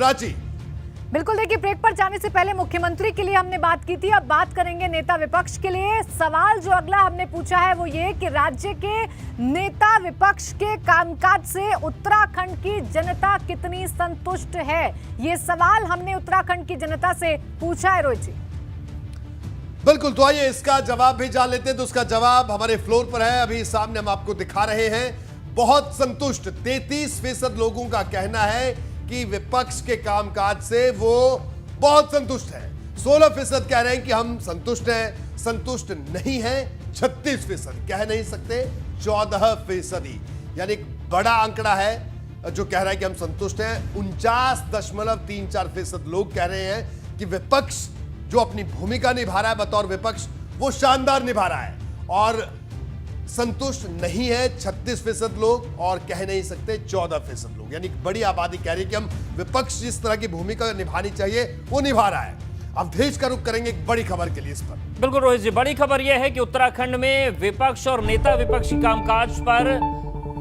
प्राची। बिल्कुल, देखिए ब्रेक पर जाने से पहले मुख्यमंत्री के लिए हमने बात की थी, अब बात करेंगे नेता विपक्ष के लिए। सवाल जो अगला हमने पूछा है वो ये कि राज्य के नेता विपक्ष के कामकाज से उत्तराखंड की जनता कितनी संतुष्ट है, ये सवाल हमने उत्तराखंड की जनता से पूछा है। रोहित जी बिल्कुल, तो आइए इसका जवाब भी जान लेते हैं। तो उसका जवाब हमारे फ्लोर पर है, अभी सामने हम आपको दिखा रहे हैं। बहुत संतुष्ट 33% लोगों का कहना है कि विपक्ष के कामकाज से वो बहुत संतुष्ट है। 16% कह रहे हैं कि हम संतुष्ट हैं। संतुष्ट नहीं है 36%, कह नहीं सकते 14%, यानी एक बड़ा आंकड़ा है जो कह रहा है कि हम संतुष्ट हैं। 49.34% लोग कह रहे हैं कि विपक्ष जो अपनी भूमिका निभा रहा है बतौर विपक्ष वो शानदार निभा रहा है। और संतुष्ट नहीं है 36% लोग और कह नहीं सकते 14% लोग, यानी बड़ी आबादी कह रही है कि हम विपक्ष जिस तरह की भूमिका निभानी चाहिए वो निभा रहा है। अब देश का रुख करेंगे एक बड़ी खबर के लिए इस पर। बिल्कुल रोहित जी, बड़ी खबर यह है कि उत्तराखंड में विपक्ष और नेता विपक्षी कामकाज पर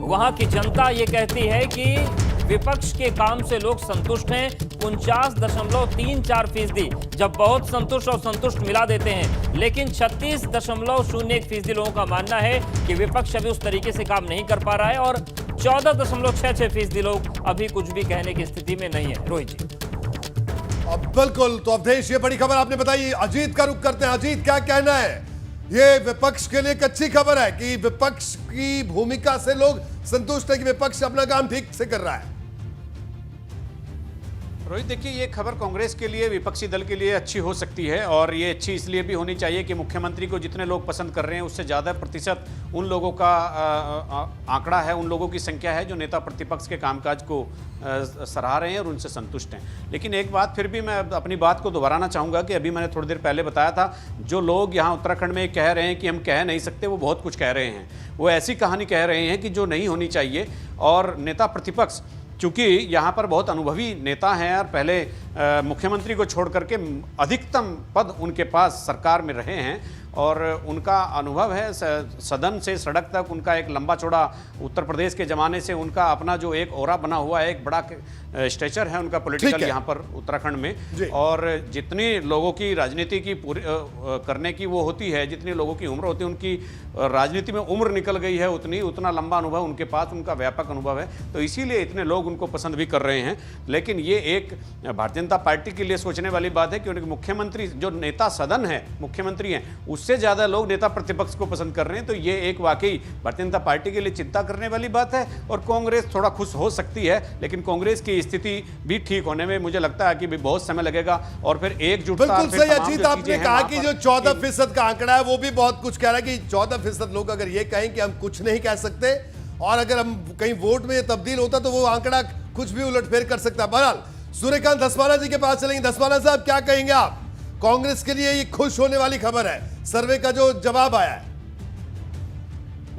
वहां की जनता ये कहती है कि विपक्ष के काम से लोग संतुष्ट हैं। 49.34%, जब बहुत संतुष्ट और संतुष्ट मिला देते हैं, लेकिन 36.01% लोगों का मानना है कि विपक्ष अभी उस तरीके से काम नहीं कर पा रहा है और 14.66% लोग अभी कुछ भी कहने की स्थिति में नहीं है। रोहित जी अब बिल्कुल, तो अवधेश ये बड़ी खबर आपने बताई, अजीत का रुख करते हैं। अजीत, क्या कहना है? ये विपक्ष के लिए एक अच्छी खबर है कि विपक्ष की भूमिका से लोग संतुष्ट है कि विपक्ष अपना काम ठीक से कर रहा है। रोहित, देखिए ये खबर कांग्रेस के लिए, विपक्षी दल के लिए अच्छी हो सकती है और ये अच्छी इसलिए भी होनी चाहिए कि मुख्यमंत्री को जितने लोग पसंद कर रहे हैं उससे ज़्यादा प्रतिशत उन लोगों का आंकड़ा है, उन लोगों की संख्या है जो नेता प्रतिपक्ष के कामकाज को सराह रहे हैं और उनसे संतुष्ट हैं। लेकिन एक बात फिर भी मैं अपनी बात को दोहराना चाहूँगा कि अभी मैंने थोड़ी देर पहले बताया था, जो लोग यहाँ उत्तराखंड में कह रहे हैं कि हम कह नहीं सकते, वो बहुत कुछ कह रहे हैं। वो ऐसी कहानी कह रहे हैं कि जो नहीं होनी चाहिए। और नेता प्रतिपक्ष चूंकि यहाँ पर बहुत अनुभवी नेता हैं और पहले मुख्यमंत्री को छोड़ करके अधिकतम पद उनके पास सरकार में रहे हैं और उनका अनुभव है सदन से सड़क तक, उनका एक लंबा चौड़ा उत्तर प्रदेश के ज़माने से उनका अपना जो एक ओरा बना हुआ है, एक बड़ा स्ट्रेचर है उनका पॉलिटिकल यहाँ पर उत्तराखंड में। और जितनी लोगों की राजनीति की पूरी करने की वो होती है, जितनी लोगों की उम्र होती है, उनकी राजनीति में उम्र निकल गई है उतना लंबा अनुभव उनके पास, उनका व्यापक अनुभव है, तो इसीलिए इतने लोग उनको पसंद भी कर रहे हैं। लेकिन ये एक भारतीय जनता पार्टी के लिए सोचने वाली बात है कि उनके मुख्यमंत्री जो नेता सदन है, मुख्यमंत्री हैं, उससे ज्यादा लोग नेता प्रतिपक्ष को पसंद कर रहे हैं। तो ये एक वाकई भारतीय जनता पार्टी के लिए चिंता करने वाली बात है। और कांग्रेस थोड़ा खुश हो सकती है, लेकिन कांग्रेस की स्थिति भी ठीक होने में मुझे लगता है कि भी बहुत समय लगेगा। और फिर एकजुटता, बिल्कुल सही अजीत, आपने कहा कि जो 14% का आंकड़ा है वो भी बहुत कुछ कह रहा है कि 14% लोग अगर ये कहें कि हम कुछ नहीं कह सकते और अगर हम कहीं वोट में ये तब्दील होता तो वो आंकड़ा कुछ भी उलटफेर कर सकता है। बहरहाल सूर्यकांत धस्माना जी के पास चलेंगे। धस्माना साहब, क्या कहेंगे आप? कांग्रेस के लिए ये खुश होने वाली खबर है, सर्वे का जो जवाब आया है।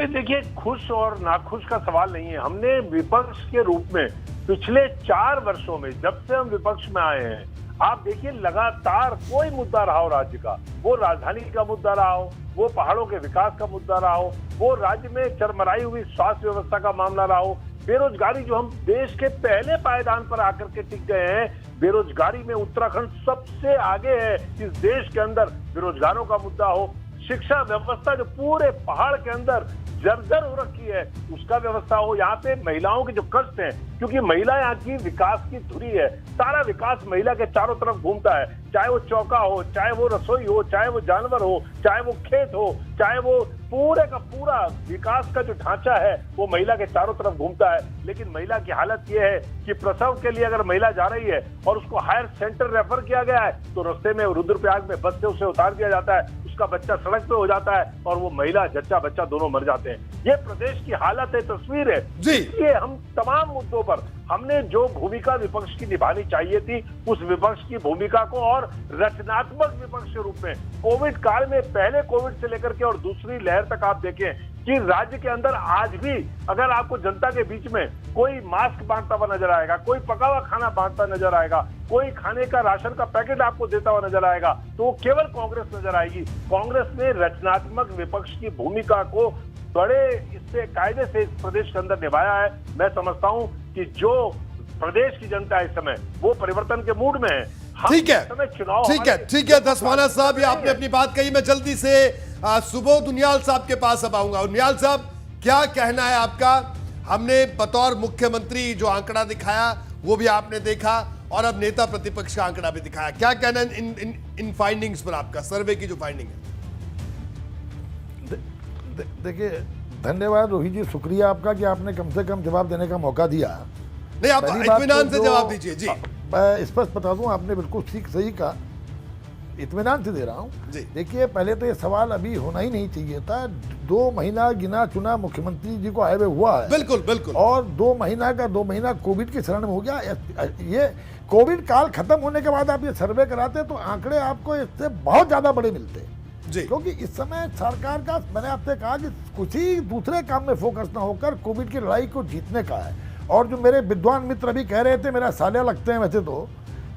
देखिए, खुश और नाखुश का सवाल नहीं है। हमने विपक्ष के रूप में पिछले 4 वर्षों में, जब से हम विपक्ष में आए हैं, आप देखिए लगातार कोई मुद्दा रहा हो राज्य का, वो राजधानी का मुद्दा रहा हो, वो पहाड़ों के विकास का मुद्दा रहा हो, वो राज्य में चरमराई हुई स्वास्थ्य व्यवस्था का मामला रहा हो, बेरोजगारी जो हम देश के पहले पायदान पर आकर के टिक गए हैं, बेरोजगारी में उत्तराखंड सबसे आगे है इस देश के अंदर, बेरोजगारों का मुद्दा हो, शिक्षा व्यवस्था जो पूरे पहाड़ के अंदर जर्जर हो रखी है उसका व्यवस्था हो, यहाँ पे महिलाओं के जो कष्ट हैं, क्योंकि महिला यहाँ की विकास की धुरी है, सारा विकास महिला के चारों तरफ घूमता है, चाहे वो चौका हो, चाहे वो रसोई हो, चाहे वो जानवर हो, चाहे वो खेत हो, चाहे वो पूरे का पूरा विकास का जो ढांचा है वो महिला के चारों तरफ घूमता है। लेकिन महिला की हालत ये है कि प्रसव के लिए अगर महिला जा रही है और उसको हायर सेंटर रेफर किया गया है तो रास्ते में रुद्रप्रयाग में बस से उसे उतार दिया जाता है, उसका बच्चा सड़क पे हो जाता है और वो महिला जच्चा बच्चा दोनों मर जाते हैं। ये प्रदेश की हालत है, तस्वीर है। इसलिए हम तमाम मुद्दों पर हमने जो भूमिका विपक्ष की निभानी चाहिए थी उस विपक्ष की भूमिका को और रचनात्मक विपक्ष के रूप में कोविड काल में, पहले कोविड से लेकर के और दूसरी लहर तक आप देखें कि राज्य के अंदर आज भी अगर आपको जनता के बीच में कोई मास्क बांटता हुआ नजर आएगा, कोई पका हुआ खाना बांटता नजर आएगा, कोई खाने का राशन का पैकेट आपको देता हुआ नजर आएगा, तो वो केवल कांग्रेस नजर आएगी। कांग्रेस ने रचनात्मक विपक्ष की भूमिका को बड़े इससे कायदे से इस प्रदेश के अंदर निभाया है। मैं समझता हूं कि जो प्रदेश की जनता इस समय वो परिवर्तन के मूड में है। हम ठीक है, इस समय चुनाव ठीक है धस्माना साहब, ये आपने अपनी बात कही। मैं जल्दी से सुबोध उनियाल साहब के पास अब आऊंगा। उनियाल साहब, क्या कहना है आपका? हमने बतौर मुख्यमंत्री जो आंकड़ा दिखाया वो भी आपने देखा, और अब नेता प्रतिपक्ष का आंकड़ा भी दिखाया। क्या कहना है इन फाइंडिंग्स पर आपका, सर्वे की जो फाइंडिंग है? देखिए, धन्यवाद रोहित जी, शुक्रिया आपका कि आपने कम से कम जवाब देने का मौका दिया। नहीं, आप पहली बात इत्मीनान तो से जो- जवाब दीजिए जी। मैं स्पष्ट बता दूं, आपने बिल्कुल ठीक सही कहा, इत्मीनान से दे रहा हूं। जी। देखिए, पहले तो ये सवाल अभी होना ही नहीं चाहिए था। 2 महीना गिना चुना मुख्यमंत्री जी को आए हुए हुआ है, बिल्कुल बिल्कुल। और 2 महीना कोविड के शरण में हो गया। ये कोविड काल खत्म होने के बाद आप ये सर्वे कराते तो आंकड़े आपको इससे बहुत ज्यादा बड़े मिलते जी। क्योंकि इस समय सरकार का, मैंने आपसे कहा कि कुछ ही दूसरे काम में फोकस ना होकर कोविड की लड़ाई को जीतने का है। और जो मेरे विद्वान मित्र अभी कह रहे थे, मेरा सालिया लगते हैं वैसे तो,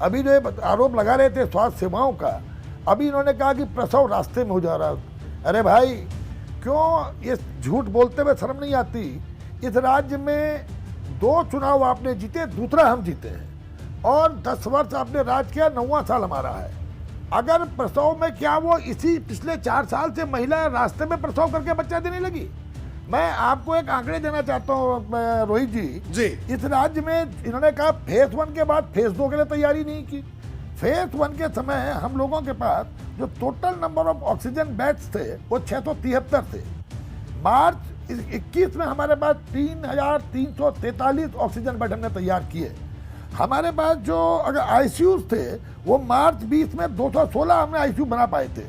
अभी जो ये आरोप लगा रहे थे स्वास्थ्य सेवाओं का, अभी इन्होंने कहा कि प्रसव रास्ते में हो जा रहा है। अरे भाई, क्यों ये झूठ बोलते हुए शर्म नहीं आती? इस राज्य में 2 चुनाव आपने जीते, दूसरा हम जीते हैं, और 10 वर्ष आपने राज किया, 9वां साल हमारा है। अगर प्रसव में, क्या वो इसी पिछले 4 साल से महिला रास्ते में प्रसव करके बच्चा देने लगी? मैं आपको एक आंकड़े देना चाहता हूँ रोहित जी। इस राज्य में इन्होंने कहा फेज 1 के बाद फेज 2 के लिए तैयारी नहीं की। फेज 1 के समय हम लोगों के पास जो total number of oxygen beds थे वो 673 थे। मार्च 21 में हमारे पास 3343 ऑक्सीजन बेड हमने तैयार किए। हमारे पास जो अगर आईसीयू थे वो मार्च 20 में 216 हमने आईसीयू बना पाए थे।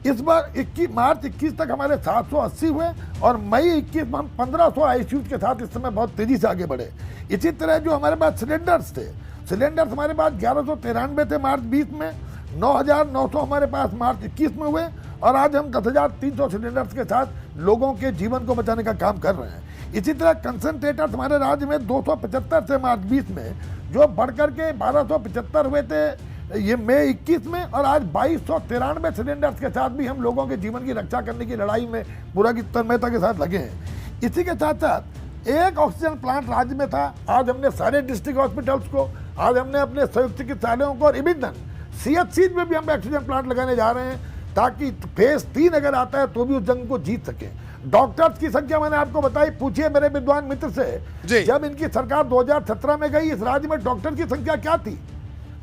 इस बार मार्च 21 तक हमारे 780 हुए, और मई 21 में हम 1500 आईसीयू के साथ इस समय बहुत तेजी से आगे बढ़े। इसी तरह जो हमारे पास सिलेंडर्स थे, सिलेंडर्स हमारे पास 1193 थे मार्च 20 में, 9900 हमारे पास मार्च 21 में हुए, और आज हम 10,300 सिलेंडर्स के साथ लोगों के जीवन को बचाने का काम कर रहे हैं। इसी तरह कंसंट्रेटर्स हमारे राज्य में 275 थे मार्च 20 में, जो बढ़कर के 1275 हुए थे ये मई 21 में, और आज 2293 सिलेंडर्स के साथ भी हम लोगों के जीवन की रक्षा करने की लड़ाई में पूरा की तन्मयता के साथ लगे हैं। इसी के साथ साथ एक ऑक्सीजन प्लांट राज्य में था, आज हमने सारे डिस्ट्रिक्ट हॉस्पिटल्स को, आज हमने अपने संयुक्त चिकित्सालयों को, और इवन CHC में भी हम ऑक्सीजन प्लांट लगाने जा रहे हैं, ताकि फेज 3 अगर आता है तो भी उस जंग को जीत सके। डॉक्टर्स की संख्या मैंने आपको बताई, पूछिए मेरे विद्वान मित्र से, जब इनकी सरकार 2017 में गई, इस राज्य में डॉक्टर की संख्या क्या थी?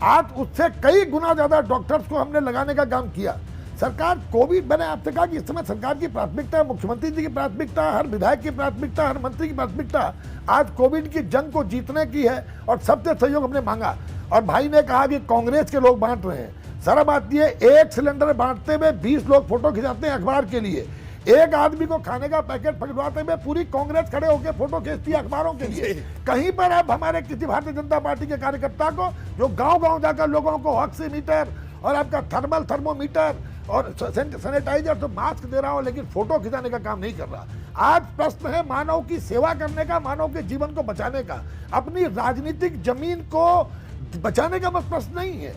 आज उससे कई गुना ज्यादा डॉक्टर्स को हमने लगाने का काम किया। सरकार कोविड, मैंने आपसे कहा कि इस समय सरकार की प्राथमिकता, मुख्यमंत्री जी की प्राथमिकता, हर विधायक की प्राथमिकता, हर मंत्री की प्राथमिकता आज कोविड की जंग को जीतने की है, और सबसे सहयोग हमने मांगा। और भाई ने कहा कि कांग्रेस के लोग बांट रहे हैं। सारा बात ये, एक सिलेंडर बांटते हुए 20 लोग फोटो खिंचाते हैं अखबार के लिए, एक आदमी को खाने का पैकेट पकड़वाते हुए पूरी कांग्रेस खड़े होकर फोटो खींचती है अखबारों के लिए। कहीं पर अब हमारे किसी भारतीय जनता पार्टी के कार्यकर्ता को, जो गांव-गांव जाकर लोगों को ऑक्सीमीटर और आपका थर्मल थर्मोमीटर और सैनिटाइजर तो मास्क दे रहा हो, लेकिन फोटो खिंचाने का काम नहीं कर रहा। आज प्रश्न है मानव की सेवा करने का, मानव के जीवन को बचाने का, अपनी राजनीतिक जमीन को बचाने का बस प्रश्न नहीं है।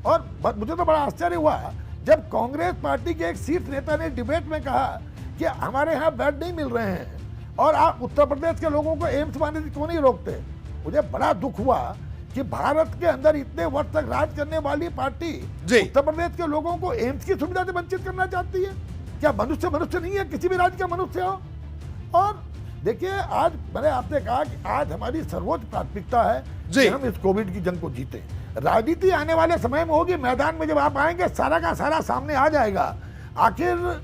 और मुझे तो बड़ा आश्चर्य हुआ जब कांग्रेस पार्टी के एक शीर्ष नेता ने डिबेट में कहा कि हमारे यहाँ बेड नहीं मिल रहे हैं, और आप उत्तर प्रदेश के लोगों को एम्स बनाने से क्यों नहीं रोकते। मुझे बड़ा दुख हुआ कि भारत के अंदर इतने वर्ष तक राज करने वाली पार्टी उत्तर प्रदेश के लोगों को एम्स की सुविधा से वंचित करना चाहती है। क्या मनुष्य नहीं है? किसी भी राज्य का मनुष्य हो। और देखिए, आज मैंने आपसे कहा कि आज हमारी सर्वोच्च प्राथमिकता है कि हम इस कोविड की जंग को जीते। राजनीति आने वाले समय में होगी, मैदान में जब आप आएंगे सारा का सारा सामने आ जाएगा। आखिर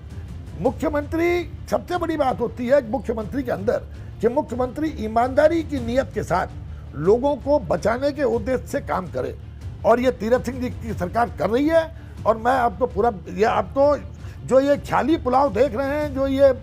मुख्यमंत्री, सबसे बड़ी बात होती है मुख्यमंत्री के अंदर कि मुख्यमंत्री ईमानदारी की नीयत के साथ लोगों को बचाने के उद्देश्य से काम करे, और ये तीरथ सिंह जी की सरकार कर रही है। और मैं आपको पूरा, ये आपको जो ये ख्याली पुलाव देख रहे हैं, जो ये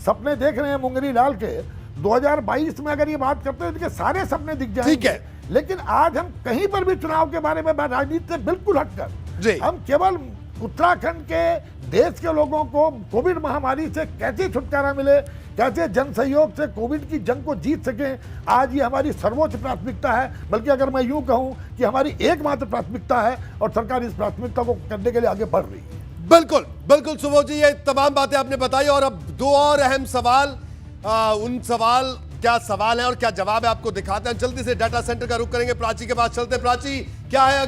सपने देख रहे हैं मुंगरी लाल के, 2022 में अगर ये बात करते हैं तो सारे सपने दिख जाएंगे। ठीक है, लेकिन आज हम कहीं पर भी चुनाव के बारे में, राजनीति से बिल्कुल हटकर, हम केवल उत्तराखंड के देश के लोगों को कोविड महामारी से कैसे छुटकारा मिले, कैसे जन सहयोग से कोविड की जंग को जीत सकें, आज ये हमारी सर्वोच्च प्राथमिकता है। बल्कि अगर मैं यूं कहूं कि हमारी एकमात्र प्राथमिकता है, और सरकार इस प्राथमिकता को करने के लिए आगे बढ़ रही है। बिल्कुल बिल्कुल सुबोध जी, ये तमाम बातें आपने बताई, और अब 2 और अहम सवाल, उन सवाल क्या सवाल है और क्या जवाब है आपको दिखाते हैं। जल्दी से डाटा सेंटर का रुख करेंगे, प्राची के पास चलते हैं। प्राची, क्या है